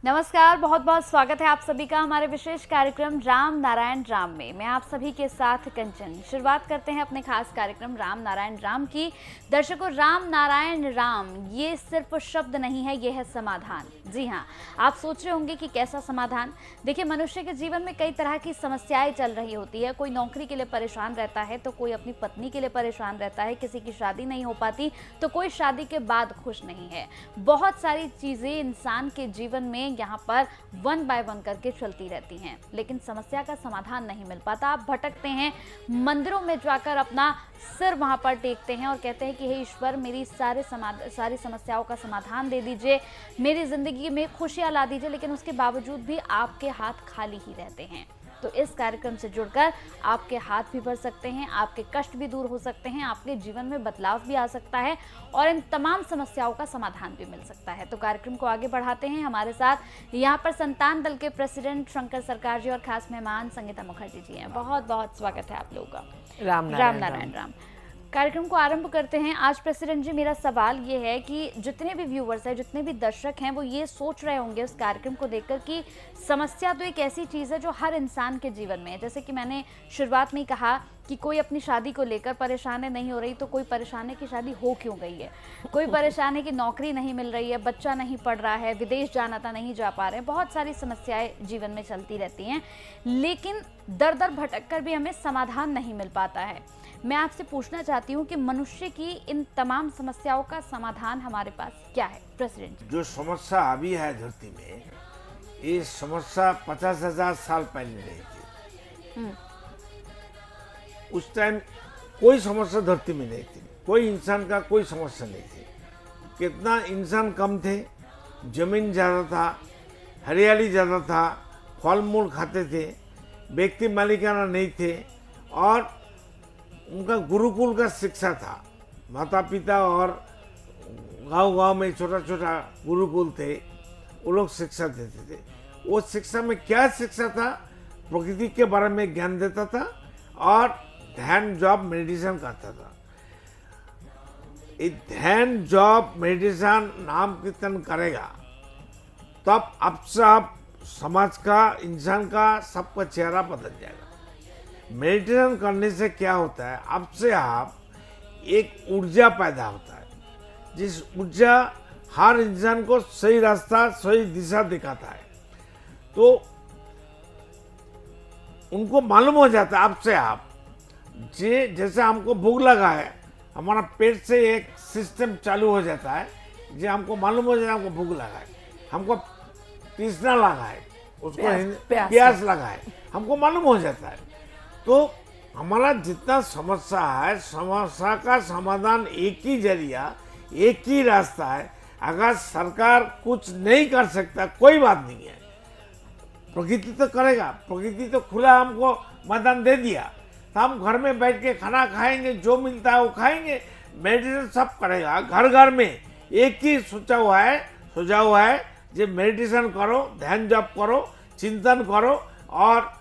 नमस्कार, बहुत बहुत स्वागत है आप सभी का हमारे विशेष कार्यक्रम राम नारायण राम में। मैं आप सभी के साथ कंचन। शुरुआत करते हैं अपने खास कार्यक्रम राम नारायण राम की। दर्शकों, राम नारायण राम ये सिर्फ शब्द नहीं है, ये है समाधान। जी हाँ, आप सोच रहे होंगे कि कैसा समाधान। देखिए, मनुष्य के जीवन में कई तरह की समस्याएं चल रही होती है। कोई नौकरी के लिए परेशान रहता है तो कोई अपनी पत्नी के लिए परेशान रहता है, किसी की शादी नहीं हो पाती तो कोई शादी के बाद खुश नहीं है। बहुत सारी चीजें इंसान के जीवन में यहाँ पर वन बाय वन करके चलती रहती हैं, लेकिन समस्या का समाधान नहीं मिल पाता। आप भटकते हैं, मंदिरों में जाकर अपना सिर वहां पर टेकते हैं और कहते हैं कि हे ईश्वर, मेरी सारी समस्याओं का समाधान दे दीजिए, मेरी जिंदगी में खुशियां ला दीजिए, लेकिन उसके बावजूद भी आपके हाथ खाली ही रहते हैं। तो इस कार्यक्रम से जुड़कर आपके हाथ भी भर सकते हैं, आपके कष्ट भी दूर हो सकते हैं, आपके जीवन में बदलाव भी आ सकता है और इन तमाम समस्याओं का समाधान भी मिल सकता है। तो कार्यक्रम को आगे बढ़ाते हैं। हमारे साथ यहाँ पर संतान दल के प्रेसिडेंट शंकर सरकार जी और खास मेहमान संगीता मुखर्जी जी हैं। बहुत बहुत स्वागत है आप लोगों का। राम नारायण राम। कार्यक्रम को आरंभ करते हैं। आज प्रेसिडेंट जी, मेरा सवाल ये है कि जितने भी व्यूवर्स हैं, जितने भी दर्शक हैं, वो ये सोच रहे होंगे उस कार्यक्रम को देखकर कि समस्या तो एक ऐसी चीज़ है जो हर इंसान के जीवन में है। जैसे कि मैंने शुरुआत में ही कहा कि कोई अपनी शादी को लेकर परेशान है, नहीं हो रही, तो कोई परेशान है कि शादी हो क्यों गई है, कोई परेशान है कि नौकरी नहीं मिल रही है, बच्चा नहीं पढ़ रहा है, विदेश जाना था नहीं जा पा रहे हैं। बहुत सारी समस्याएं जीवन में चलती रहती हैं, लेकिन दर दर भटक कर भी हमें समाधान नहीं मिल पाता है। मैं आपसे पूछना चाहती हूँ कि मनुष्य की इन तमाम समस्याओं का समाधान हमारे पास क्या है प्रेसिडेंट? जो समस्या अभी है धरती में, ये समस्या 50,000 साल पहले नहीं थी। उस टाइम कोई समस्या धरती में नहीं थी, कोई इंसान का कोई समस्या नहीं थी। कितना इंसान कम थे, जमीन ज़्यादा था, हरियाली ज़्यादा था, फल मूल खाते थे, व्यक्ति मालिकाना नहीं थे और उनका गुरुकुल का शिक्षा था। माता पिता और गांव-गांव में छोटा छोटा गुरुकुल थे, वो लोग शिक्षा देते थे। वो शिक्षा में क्या शिक्षा था? प्रकृति के बारे में ज्ञान देता था और ध्यान जॉब मेडिटेशन करता था। ये ध्यान जॉब मेडिटेशन नाम कीर्तन करेगा तब अब से आप समाज का, इंसान का, सबका चेहरा बदल जाएगा। मेडिटेशन करने से क्या होता है, अब से आप एक ऊर्जा पैदा होता है, जिस ऊर्जा हर इंसान को सही रास्ता, सही दिशा दिखाता है। तो उनको मालूम हो जाता है अब से आप जैसे हमको भूख लगा है, हमारा पेट से एक सिस्टम चालू हो जाता है, जो हमको मालूम हो जाता है हमको भूख लगा है, हमको पीसना लगा है, उसको प्यास लगा है, हमको मालूम हो जाता है। तो हमारा जितना समस्या है, समस्या का समाधान एक ही जरिया, एक ही रास्ता है। अगर सरकार कुछ नहीं कर सकता, कोई बात नहीं है, प्रकृति तो करेगा। प्रकृति तो खुला हमको मैदान दे दिया, तो हम घर में बैठ के खाना खाएंगे, जो मिलता है वो खाएंगे। मेडिटेशन सब करेगा, घर घर में एक ही सोचा हुआ है जो मेडिटेशन करो, ध्यान जप करो, चिंतन करो और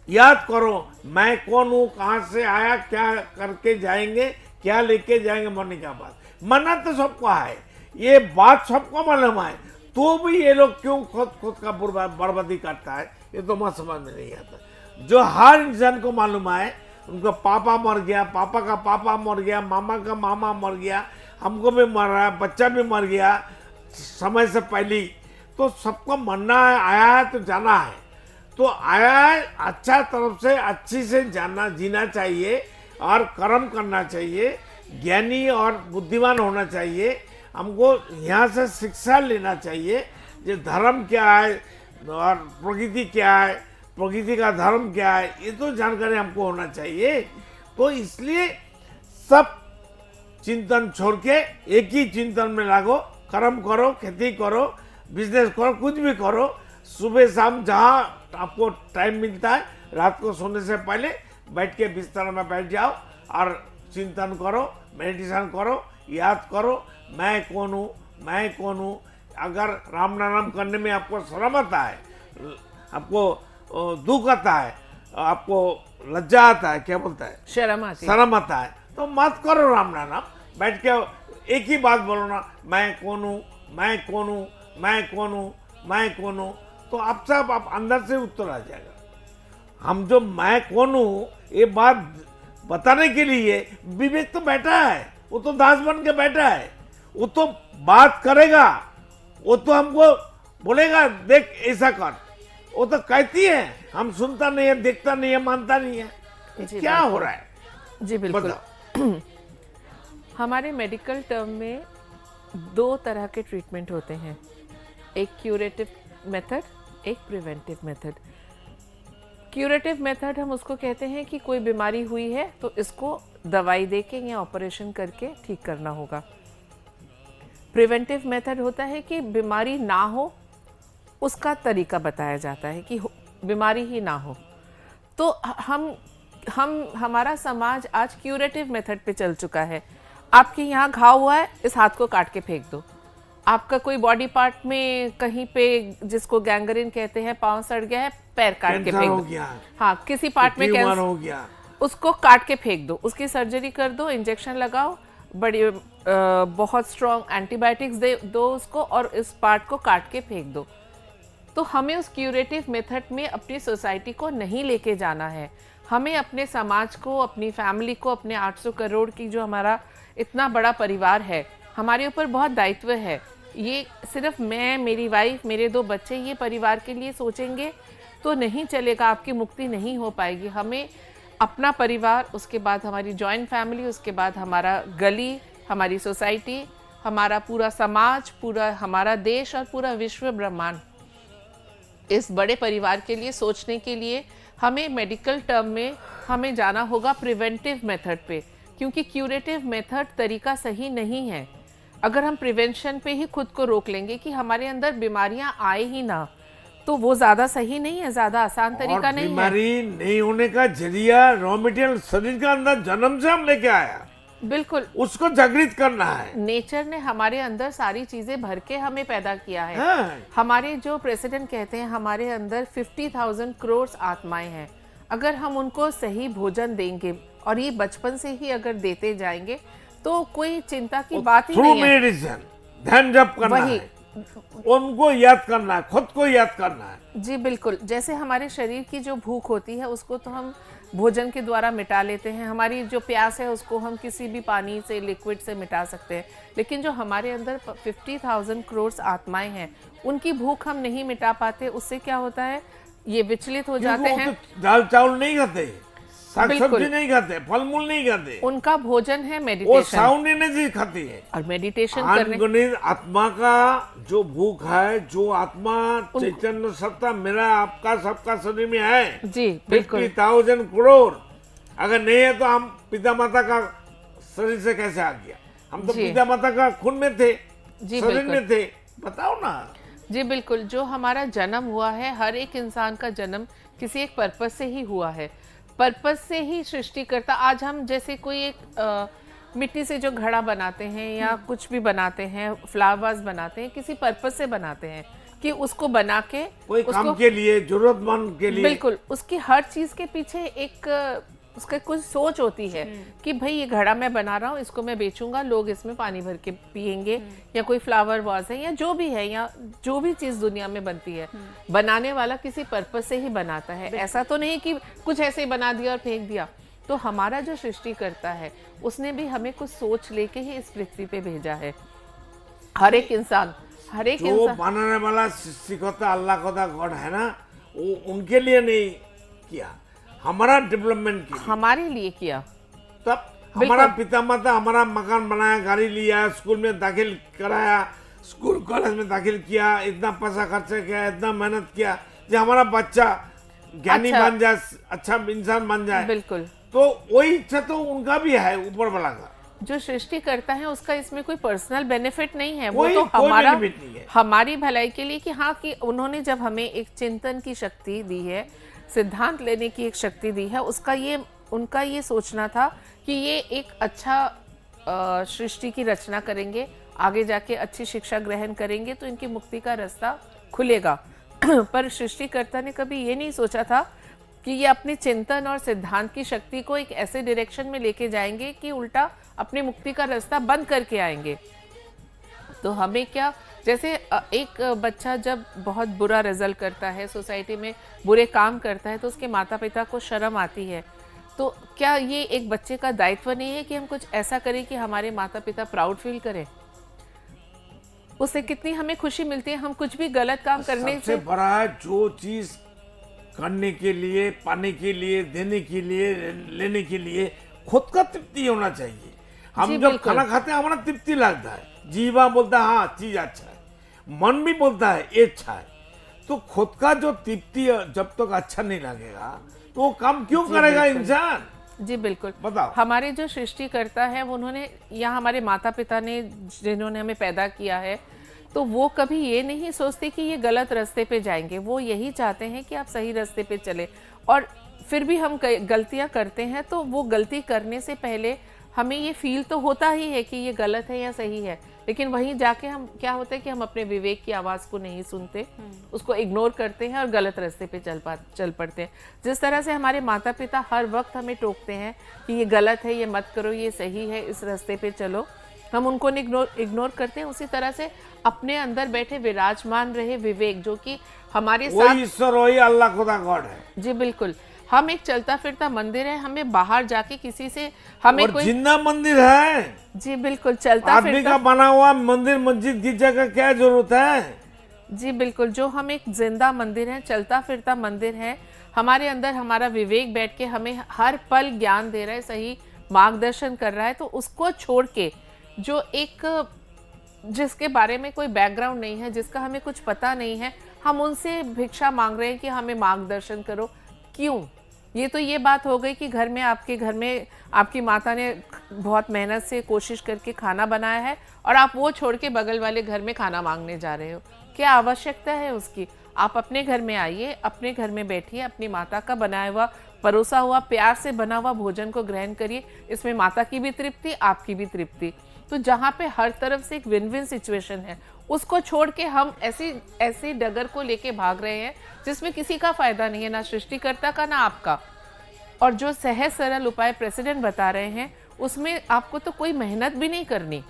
याद करो मैं कौन हूँ, कहाँ से आया, क्या करके जाएंगे, क्या लेके जाएंगे मरने के बाद। मरना तो सबको है, ये बात सबको मालूम है, तो भी ये लोग क्यों खुद का बर्बादी करता है, ये तो मैं समझ में नहीं आता। जो हर इंसान को मालूम है, उनका पापा मर गया, पापा का पापा मर गया, मामा का मामा मर गया, हमको भी मर रहा है, बच्चा भी मर गया समय से पहले। तो सबको मरना है, आया है तो जाना है। तो आया है, अच्छा तरफ से अच्छी से जीना चाहिए और कर्म करना चाहिए, ज्ञानी और बुद्धिमान होना चाहिए। हमको यहाँ से शिक्षा लेना चाहिए, जो धर्म क्या है और प्रकृति क्या है, प्रकृति का धर्म क्या है, ये तो जानकारी हमको होना चाहिए। तो इसलिए सब चिंतन छोड़ के एक ही चिंतन में लागो, कर्म करो, खेती करो, बिजनेस करो, कुछ भी करो। सुबह शाम जहाँ आपको टाइम मिलता है, रात को सोने से पहले बैठ के बिस्तर में बैठ जाओ और चिंतन करो, मेडिटेशन करो, याद करो मैं कौन हूँ, मैं कौन हूँ। अगर राम नाम करने में आपको शर्म आता है, आपको दुख आता है, आपको लज्जा आता है, क्या बोलता है, शर्म आता है, तो मत करो राम नाम। बैठ के एक ही बात बोलो ना, मैं कौन हूँ, मैं कौन हूँ, मैं कौन हूँ, मैं कौन हूँ, तो आप अंदर से उत्तर आ जाएगा। हम जो मैं कौन हूँ ये बात बताने के लिए विवेक तो बैठा है, वो तो दास बन के बैठा है, वो तो बात करेगा, वो तो हमको बोलेगा देख ऐसा कर, वो तो कहती है, हम सुनता नहीं है, देखता नहीं है, मानता नहीं है। जी, क्या हो रहा है? जी बिल्कुल। हमारे मेडिकल टर्म में 2 तरह के ट्रीटमेंट होते हैं, एक क्यूरेटिव मेथड, एक प्रिवेंटिव मेथड। क्यूरेटिव मेथड हम उसको कहते हैं कि कोई बीमारी हुई है तो इसको दवाई देके या ऑपरेशन करके ठीक करना होगा। प्रिवेंटिव मेथड होता है कि बीमारी ना हो उसका तरीका बताया जाता है कि बीमारी ही ना हो। तो हमारा समाज आज क्यूरेटिव मेथड पे चल चुका है। आपके यहाँ घाव हुआ है, इस हाथ को काट के फेंक दो। आपका कोई बॉडी पार्ट में कहीं पे, जिसको गैंग्रीन कहते हैं, पाँव सड़ गया है, पैर काट के फेंक दो। हाँ, किसी पार्ट में कैंसर हो गया, उसको काट के फेंक दो, उसकी सर्जरी कर दो, इंजेक्शन लगाओ, बड़ी बहुत स्ट्रॉन्ग एंटीबायोटिक्स दे दो उसको, और इस पार्ट को काट के फेंक दो। तो हमें उस क्यूरेटिव मेथड में अपनी सोसाइटी को नहीं लेके जाना है। हमें अपने समाज को, अपनी फैमिली को, अपने 800 करोड़ की जो हमारा इतना बड़ा परिवार है, हमारे ऊपर बहुत दायित्व है। ये सिर्फ मैं, मेरी वाइफ, मेरे 2 बच्चे ये परिवार के लिए सोचेंगे तो नहीं चलेगा, आपकी मुक्ति नहीं हो पाएगी। हमें अपना परिवार, उसके बाद हमारी जॉइंट फैमिली, उसके बाद हमारा गली, हमारी सोसाइटी, हमारा पूरा समाज, पूरा हमारा देश और पूरा विश्व ब्रह्मांड, इस बड़े परिवार के लिए सोचने के लिए हमें मेडिकल टर्म में हमें जाना होगा प्रिवेंटिव मेथड पे, क्योंकि क्यूरेटिव मेथड तरीका सही नहीं है। अगर हम प्रिवेंशन पे ही खुद को रोक लेंगे कि हमारे अंदर बीमारियां आए ही ना, तो वो ज़्यादा सही नहीं है, ज़्यादा आसान तरीका नहीं है। बीमारी नहीं होने का जरिया रॉ मटेरियल शरीर का अंदर जन्म से हम लेके आया, बिल्कुल, उसको जागृत करना है। नेचर ने हमारे अंदर सारी चीजें भर के हमें पैदा किया है। हाँ। हमारे जो प्रेसिडेंट कहते हैं, हमारे अंदर 50,000 करोड़ आत्माएं हैं। अगर हम उनको सही भोजन देंगे और ये बचपन से ही अगर देते जाएंगे तो कोई चिंता की बात ही नहीं है। मेडिसिन ध्यान जप करना है, उनको याद करना है, खुद को याद करना है। जी बिल्कुल, जैसे हमारे शरीर की जो भूख होती है उसको तो हम भोजन के द्वारा मिटा लेते हैं, हमारी जो प्यास है उसको हम किसी भी पानी से, लिक्विड से मिटा सकते हैं, लेकिन जो हमारे अंदर 50,000 करोड़ आत्माएं हैं उनकी भूख हम नहीं मिटा पाते। उससे क्या होता है, ये विचलित हो जाते हैं। तो दाल चावल नहीं खाते, साग सब्जी नहीं खाते, फल मूल नहीं खाते, उनका भोजन है वो मेडिटेशन, साउंड एनर्जी खाती है। और मेडिटेशन करने अनगिनत आत्मा का जो भूख है, जो आत्मा चैतन्य सत्ता मेरा आपका सबका शरीर में है, जी बिल्कुल 50,000 करोड़, अगर नहीं है तो हम पिता माता का शरीर से कैसे आ गया? हम तो पिता माता का खून में थे, शरीर में थे, बताओ ना। जी बिल्कुल, जो हमारा जन्म हुआ है, हर एक इंसान का जन्म किसी एक पर्पस से ही हुआ है, पर्पस से ही सृष्टि करता। आज हम जैसे कोई एक मिट्टी से जो घड़ा बनाते हैं या कुछ भी बनाते हैं, फ्लावर्स बनाते हैं, किसी पर्पस से बनाते हैं कि उसको बना के कोई काम के लिए, जरूरतमंद के लिए। बिल्कुल, उसकी हर चीज के पीछे एक उसका कुछ सोच होती है कि भाई ये घड़ा मैं बना रहा हूँ, इसको मैं बेचूंगा, लोग इसमें पानी भर के पियेंगे, या कोई फ्लावर वाज है या जो भी है, या जो भी चीज दुनिया में बनती है, बनाने वाला किसी पर्पस से ही बनाता है। ऐसा तो नहीं कि कुछ ऐसे ही बना दिया और फेंक दिया। तो हमारा जो सृष्टि करता है उसने भी हमें कुछ सोच लेके ही इस पृथ्वी पे भेजा है। हर एक इंसान जो बनाने वाला सृष्टिकर्ता अल्लाह का गॉड है ना, वो उनके लिए नहीं किया, हमारा डेवलपमेंट के लिए, हमारे लिए किया। तब हमारा पिता माता हमारा मकान बनाया, गाड़ी लिया, स्कूल में दाखिल कराया, स्कूल कॉलेज में दाखिल किया, इतना पैसा खर्चा किया, इतना मेहनत किया जो हमारा बच्चा ज्ञानी बन जाए, अच्छा इंसान बन जाए। बिल्कुल, तो वही इच्छा तो उनका भी है, ऊपर वाला का। जो सृष्टि करता है उसका इसमें कोई पर्सनल बेनिफिट नहीं है, वो तो हमारा है। हमारी भलाई के लिए कि हाँ, कि उन्होंने जब हमें एक चिंतन की शक्ति दी है, सिद्धांत लेने की एक शक्ति दी है, उसका ये उनका ये सोचना था कि ये एक अच्छा सृष्टि की रचना करेंगे, आगे जाके अच्छी शिक्षा ग्रहण करेंगे तो इनकी मुक्ति का रास्ता खुलेगा। पर सृष्टिकर्ता ने कभी ये नहीं सोचा था कि ये अपने चिंतन और सिद्धांत की शक्ति को एक ऐसे डायरेक्शन में लेके जाएंगे कि उल्टा अपनी मुक्ति का रास्ता बंद करके आएंगे। तो हमें क्या, जैसे एक बच्चा जब बहुत बुरा रिजल्ट करता है, सोसाइटी में बुरे काम करता है, तो उसके माता पिता को शर्म आती है। तो क्या ये एक बच्चे का दायित्व नहीं है कि हम कुछ ऐसा करें कि हमारे माता पिता प्राउड फील करें? उससे कितनी हमें खुशी मिलती है। हम कुछ भी गलत काम करने सबसे बड़ा है जो चीज करने के लिए, पाने के लिए, देने के लिए, लेने के लिए खुद का तृप्ति होना चाहिए। हम जी, जब बिल्कुल। खाना खाते हैं हमारा तृप्ति लगता है, जीवा बोलता है हाँ चीज अच्छा है, मन भी बोलता है ये अच्छा है। तो खुद का जो तृप्ति जब तक अच्छा नहीं लगेगा तो वो काम क्यों करेगा बिल्कुल। इंसान? जी बिल्कुल। बताओ। हमारे जो सृष्टिकर्ता है उन्होंने, या हमारे माता पिता ने जिन्होंने हमें पैदा किया है, तो वो कभी ये नहीं सोचते कि ये गलत रास्ते पे जाएंगे। वो यही चाहते हैं कि आप सही रास्ते पे चले। और फिर भी हम गलतियां करते हैं, तो वो गलती करने से पहले हमें ये फील तो होता ही है कि ये गलत है या सही है, लेकिन वहीं जाके हम क्या होता है कि हम अपने विवेक की आवाज़ को नहीं सुनते, उसको इग्नोर करते हैं और गलत रास्ते पे चल पड़ते हैं। जिस तरह से हमारे माता पिता हर वक्त हमें टोकते हैं कि ये गलत है, ये मत करो, ये सही है, इस रास्ते पे चलो, हम उनको इग्नोर करते हैं। उसी तरह से अपने अंदर बैठे विराजमान रहे विवेक, जो कि हमारे साथ, वही ईश्वर, वही अल्लाह खुदा गॉड है। जी बिल्कुल, हम एक चलता फिरता मंदिर है। हमें बाहर जाके किसी से हमें और कोई, जिंदा मंदिर है। जी बिल्कुल, चलता आदमी फिरता, का बना हुआ मंदिर मस्जिद गिरजा का क्या जरूरत है? जी बिल्कुल, जो हम एक जिंदा मंदिर है, चलता फिरता मंदिर है। हमारे अंदर हमारा विवेक बैठ के हमें हर पल ज्ञान दे रहा है, सही मार्गदर्शन कर रहा है। तो उसको छोड़ के जो एक, जिसके बारे में कोई बैकग्राउंड नहीं है, जिसका हमें कुछ पता नहीं है, हम उनसे भिक्षा मांग रहे हैं कि हमें मार्गदर्शन करो। क्यों? ये तो ये बात हो गई कि आपके घर में आपकी माता ने बहुत मेहनत से कोशिश करके खाना बनाया है और आप वो छोड़ के बगल वाले घर में खाना मांगने जा रहे हो। क्या आवश्यकता है उसकी? आप अपने घर में आइए, अपने घर में बैठिए, अपनी माता का बनाया हुआ, परोसा हुआ, प्यार से बना हुआ भोजन को ग्रहण करिए। इसमें माता की भी तृप्ति, आपकी भी तृप्ति। तो जहाँ पे हर तरफ से एक विन विन सिचुएशन है, उसको छोड़ के हम ऐसी डगर को लेके भाग रहे हैं जिसमें किसी का फायदा नहीं है, ना सृष्टिकर्ता का ना आपका। और जो सहज सरल उपाय प्रेसिडेंट बता रहे हैं, उसमें आपको तो कोई मेहनत भी नहीं करनी।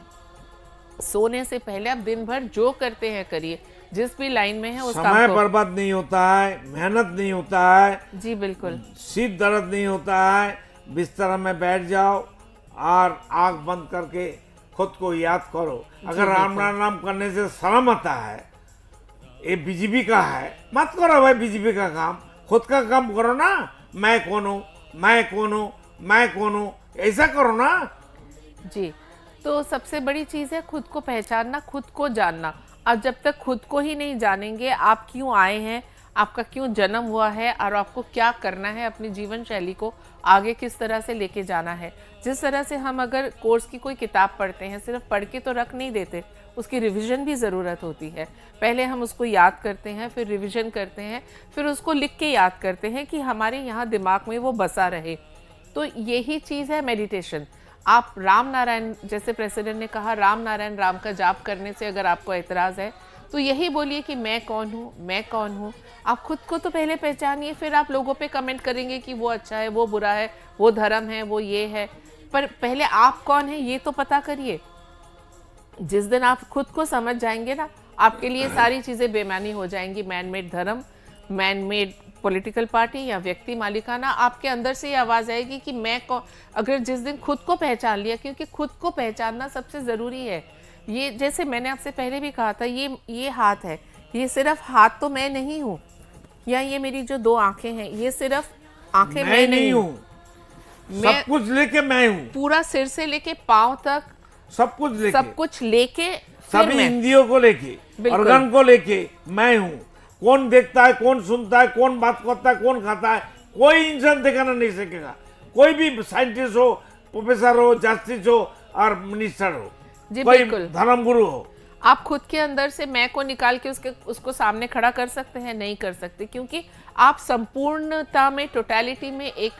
सोने से पहले आप दिन भर जो करते हैं करिए, जिस भी लाइन में है उस काम समय को। बर्बाद नहीं होता है, मेहनत नहीं होता है, जी बिल्कुल, सिर दर्द नहीं होता है। बिस्तर में बैठ जाओ और आंख बंद करके खुद को याद करो। अगर राम नाम करने से शर्म आता है, ये बीजेपी का है, मत करो भाई बीजेपी का काम, खुद का काम करो ना। मैं कौन हूँ, मैं कौन हूँ, मैं कौन हूँ, ऐसा करो ना। जी। तो सबसे बड़ी चीज़ है खुद को पहचानना, खुद को जानना। अब जब तक खुद को ही नहीं जानेंगे, आप क्यों आए हैं, आपका क्यों जन्म हुआ है और आपको क्या करना है, अपनी जीवन शैली को आगे किस तरह से लेके जाना है। जिस तरह से हम अगर कोर्स की कोई किताब पढ़ते हैं, सिर्फ पढ़ के तो रख नहीं देते, उसकी रिवीजन भी ज़रूरत होती है। पहले हम उसको याद करते हैं, फिर रिवीजन करते हैं, फिर उसको लिख के याद करते हैं कि हमारे यहाँ दिमाग में वो बसा रहे। तो यही चीज़ है मेडिटेशन। आप राम नारायण, जैसे प्रेसिडेंट ने कहा, राम नारायण राम का जाप करने से अगर आपको एतराज़ है तो यही बोलिए कि मैं कौन हूँ, मैं कौन हूँ। आप खुद को तो पहले पहचानिए, फिर आप लोगों पे कमेंट करेंगे कि वो अच्छा है, वो बुरा है, वो धर्म है, वो ये है। पर पहले आप कौन है ये तो पता करिए। जिस दिन आप खुद को समझ जाएंगे ना, आपके लिए सारी चीज़ें बेमानी हो जाएंगी। मैन मेड धर्म, मैन मेड पॉलिटिकल पार्टी या व्यक्ति मालिकाना, आपके अंदर से ये आवाज़ आएगी कि मैं कौन। अगर जिस दिन खुद को पहचान लिया, क्योंकि खुद को पहचानना सबसे ज़रूरी है। ये जैसे मैंने आपसे पहले भी कहा था, ये हाथ है, ये सिर्फ हाथ तो मैं नहीं हूँ, या ये मेरी जो दो आंखें हैं, ये सिर्फ आंखें मैं नहीं हूँ। सब कुछ लेके मैं हूँ, पूरा सिर से लेके पाँव तक सब कुछ लेके फिर सभी मैं। इंद्रियों को लेके, बिल्कुल। ऑर्गन को लेके मैं हूँ। कौन देखता है, कौन सुनता है, कौन बात करता है, कौन खाता है, कोई इंसान दिखाना नहीं सकेगा। कोई भी साइंटिस्ट हो, प्रोफेसर हो, जस्टिस हो और मिनिस्टर हो, जी कोई बिल्कुल। धर्मगुरु हो, आप खुद के अंदर से मैं को निकाल के उसको सामने खड़ा कर सकते हैं? नहीं कर सकते, क्योंकि आप संपूर्णता में, टोटलिटी में एक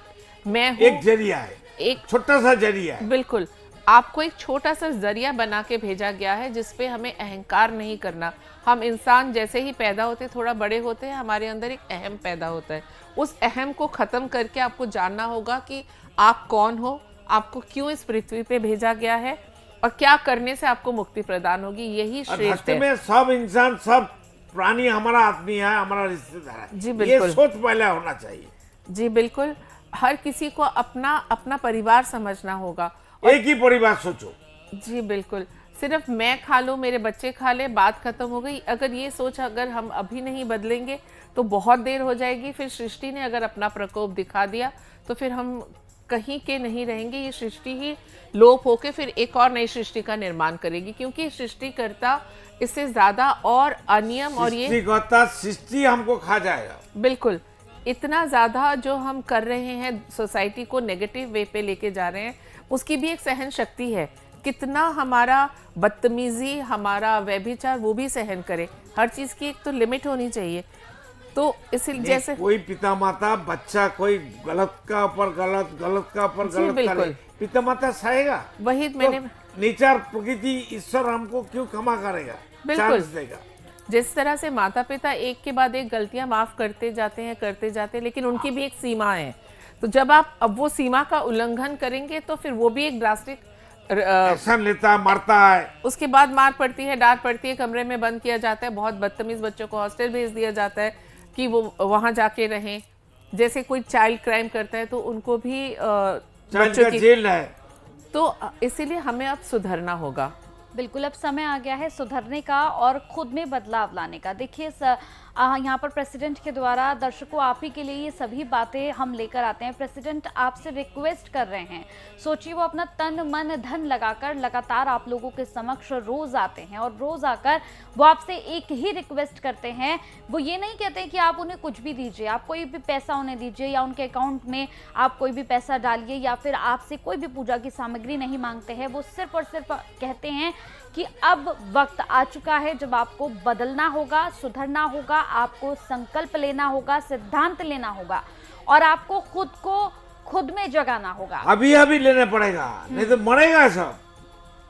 मैं हूँ, एक जरिया है, एक छोटा सा जरिया है। बिल्कुल, आपको एक छोटा सा जरिया बना के भेजा गया है, जिसपे हमें अहंकार नहीं करना। हम इंसान जैसे ही पैदा होते, थोड़ा बड़े होते हैं, हमारे अंदर एक अहम पैदा होता है। उस अहम को ख़त्म करके आपको जानना होगा कि आप कौन हो, आपको क्यों इस पृथ्वी पे भेजा गया है, और क्या करने से आपको मुक्ति प्रदान होगी, यही और श्रेष्ठ धरती है। में सब इंसान, सब प्राणी हमारा आदमी है, हमारा रिश्तेदार है। जी, बिल्कुल। ये सोच पहले होना चाहिए। जी बिल्कुल, हर किसी को अपना अपना परिवार समझना होगा। एक ही परिवार सोचो। जी बिल्कुल, सिर्फ मैं खा लूँ, मेरे बच्चे खा ले, बात खत्म हो गई। अगर ये सोच अगर हम अभी नहीं बदलेंगे तो बहुत देर हो जाएगी। फिर सृष्टि ने अगर अपना प्रकोप दिखा दिया तो फिर हम कहीं के नहीं रहेंगे। ये सृष्टि ही लोप होके फिर एक और नई सृष्टि का निर्माण करेगी, क्योंकि सृष्टिकर्ता इससे ज्यादा और अनियम और ये सृष्टिकर्ता सृष्टि हमको खा जाएगा। बिल्कुल, इतना ज़्यादा जो हम कर रहे हैं, सोसाइटी को नेगेटिव वे पे लेके जा रहे हैं, उसकी भी एक सहन शक्ति है। कितना हमारा बदतमीजी, हमारा व्यभिचार वो भी सहन करे। हर चीज़ की एक तो लिमिट होनी चाहिए। तो इसलिए जैसे कोई पिता माता बच्चा कोई गलत का ऊपर गलत, गलत का ऊपर जी, गलत बिल्कुल। करे, पिता माता सहेगा। वही मैंने नेचर, प्रकृति, ईश्वर हमको क्यों क्षमा करेगा, बिल्कुल। चांस देगा। जिस तरह से माता पिता एक के बाद एक गलतियां माफ करते जाते हैं, लेकिन उनकी भी एक सीमा है। तो जब आप अब वो सीमा का उल्लंघन करेंगे तो फिर वो भी एक ड्रास्टिक एक्शन लेता है, मारता है। उसके बाद मार पड़ती है, डांट पड़ती है, कमरे में बंद किया जाता है, बहुत बदतमीज बच्चों को हॉस्टल भेज दिया जाता है कि वो वहां जाके रहें। जैसे कोई चाइल्ड क्राइम करता है तो उनको भी चाइल्ड का जेल है। तो इसीलिए हमें अब सुधरना होगा। बिल्कुल, अब समय आ गया है सुधरने का और खुद में बदलाव लाने का। देखिए यहाँ पर प्रेसिडेंट के द्वारा दर्शकों आप ही के लिए ये सभी बातें हम लेकर आते हैं। प्रेसिडेंट आपसे रिक्वेस्ट कर रहे हैं, सोचिए वो अपना तन मन धन लगाकर लगातार आप लोगों के समक्ष रोज आते हैं और रोज आकर वो आपसे एक ही रिक्वेस्ट करते हैं। वो ये नहीं कहते कि आप उन्हें कुछ भी दीजिए, आप कोई भी पैसा उन्हें दीजिए या उनके अकाउंट में आप कोई भी पैसा डालिए या फिर आपसे कोई भी पूजा की सामग्री नहीं मांगते हैं। वो सिर्फ और सिर्फ कहते हैं कि अब वक्त आ चुका है जब आपको बदलना होगा, सुधरना होगा, आपको संकल्प लेना होगा, सिद्धांत लेना होगा और आपको खुद को खुद में जगाना होगा। अभी अभी लेने पड़ेगा, नहीं तो मरेगा सब।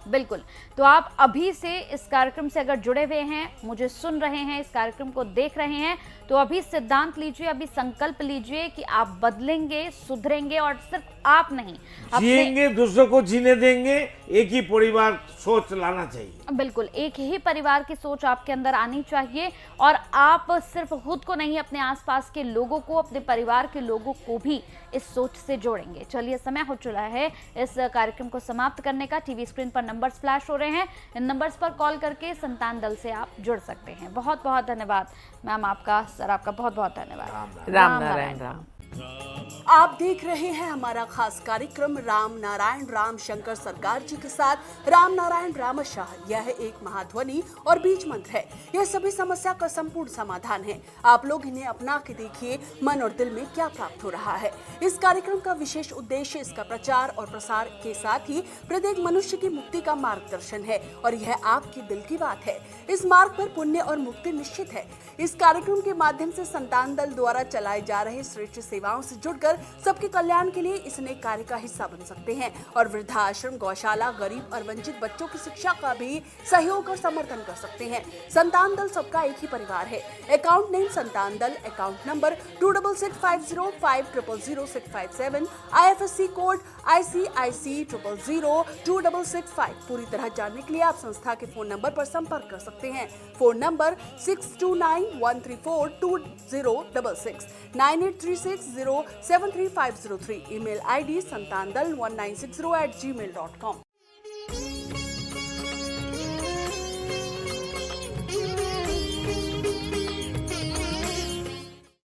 बिल्कुल, तो आप अभी से इस कार्यक्रम से अगर जुड़े हुए हैं, मुझे सुन रहे हैं, इस कार्यक्रम को देख रहे हैं, तो अभी सिद्धांत लीजिए, अभी संकल्प लीजिए कि आप बदलेंगे, सुधरेंगे और सिर्फ आप नहीं, जिएंगे, दूसरों को जीने देंगे। एक ही परिवार सोच लाना चाहिए। बिल्कुल, एक ही परिवार की सोच आपके अंदर आनी चाहिए और आप सिर्फ खुद को नहीं, अपने आसपास के लोगों को, अपने परिवार के लोगों को भी इस सोच से जोड़ेंगे। चलिए, समय हो चुका है इस कार्यक्रम को समाप्त करने का। टीवी स्क्रीन पर नंबर्स फ्लैश हो रहे हैं, इन नंबर्स पर कॉल करके संतान दल से आप जुड़ सकते हैं। बहुत बहुत धन्यवाद मैम आपका, सर आपका बहुत बहुत धन्यवाद। राम नारायण राम। आप देख रहे हैं हमारा खास कार्यक्रम राम नारायण राम शंकर सरकार जी के साथ राम नारायण रामशाह। यह एक महाध्वनि और बीज मंत्र है। यह सभी समस्या का संपूर्ण समाधान है। आप लोग इन्हें अपना के देखिए, मन और दिल में क्या प्राप्त हो रहा है। इस कार्यक्रम का विशेष उद्देश्य इसका प्रचार और प्रसार के साथ ही प्रत्येक मनुष्य की मुक्ति का मार्गदर्शन है और यह आपके दिल की बात है। इस मार्ग पर पुण्य और मुक्ति निश्चित है। इस कार्यक्रम के माध्यम से संतान दल द्वारा चलाए जा रहे श्रेष्ठ सेवाओं से जुड़कर सबके कल्याण के लिए इस नेक कार्य का हिस्सा बन सकते हैं और वृद्धाश्रम, गौशाला, गरीब और वंचित बच्चों की शिक्षा का भी सहयोग और समर्थन कर सकते हैं। संतान दल सबका एक ही परिवार है। अकाउंट नेम संतान दल, account number 266505000657, IFSC code ICIC 000265। पूरी तरह जानने के लिए आप संस्था के फोन नंबर पर संपर्क कर सकते हैं। Phone number 6291342066, 9836073503। Email ID santandal1960@gmail.com।